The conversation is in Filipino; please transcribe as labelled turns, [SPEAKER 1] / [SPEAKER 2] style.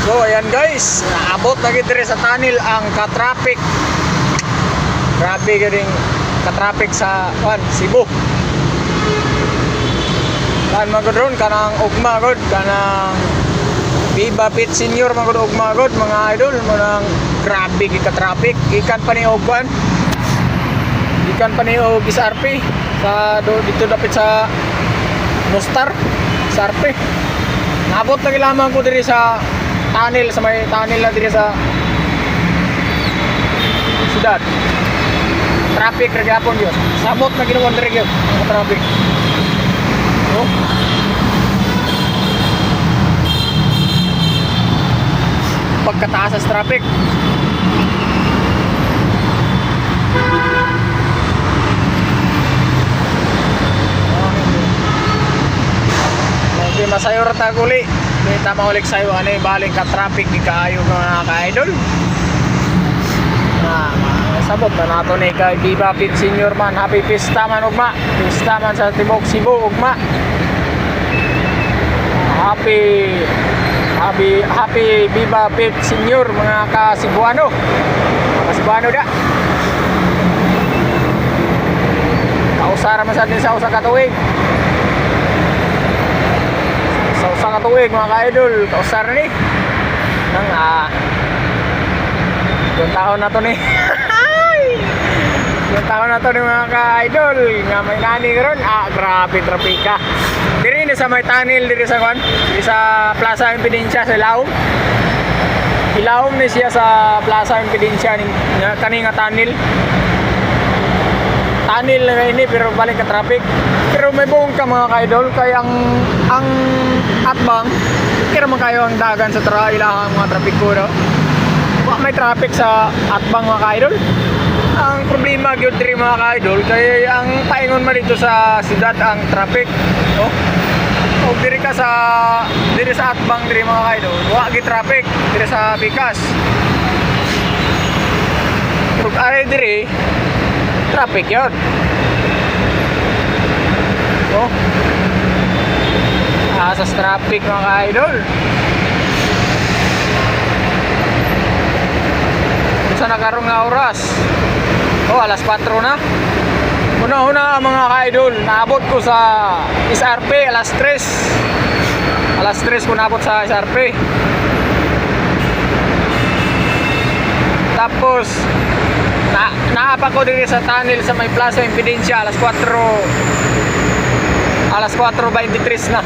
[SPEAKER 1] So ayan guys, naabot na gid sa tunnel ang ka-traffic. Grabe galing ka-traffic sa Cebu. Kan magudron kanang ugma gud kanang Viva Pit Senior magud ugma gud mga idol mo nang grabe gid ka-traffic. Ikan pa ni Ogwan. Ikan pa ni og SRP sa dito dapat sa Nostar SRP. Naabot na lamang ko diri sa tunnel sa may tunnel na diri sa siyudad. Traffic ra gyapon yun. Sabot na ginuon diri gyud ang traffic. Oh. Pagkataas sa traffic. Okay, masayo ra ta uli. Kita maulik sayo ani baling ka traffic di kaayo mga ka-idol. Sabot na nato ni kay Viva Pit Senior man. Happy Pista man ugma. Pista man sa Tibok Cebu ugma. Happy Viva Pit Senior mga ka-Cebuano. Ka-Cebuano da. Kausara man sa atin sa usa ka tuig. Sa usa ka tuig mga ka-idol, kausara ni. Nang yung taon na to ni. Yung taon na to ni mga ka-idol nga may nani ron. Grabe trapika. Diri ni sa may tunnel diri sa kwan, diri sa Plaza Impedensya sa Ilawom. Ilawom ni siya sa Plaza Impedensya ni kani nga tunnel. Tunnel na ini pero balik ka traffic. Pero may buong ka mga ka-idol kay ang atbang kira man kayo ang dagan sa ilahang mga traffic ko no? May traffic sa atbang mga ka-idol. Ang problema gyud diri mga ka-idol kay ang paingon man dito sa siyudad ang traffic, no? O diri sa atbang diri mga ka-idol, wa gi traffic diri sa Pikas. Ug are diri traffic yun. Oh. Sa traffic mga ka-idol. Sa nakarong nga oras. Oh, alas 4 na. Una-una mga ka-idol, naabot ko sa SRP alas 3. Alas 3 ko naabot sa SRP. Tapos naapa ko dito sa tunnel sa may Plaza Impedensya alas 4. Alas 4:23 na.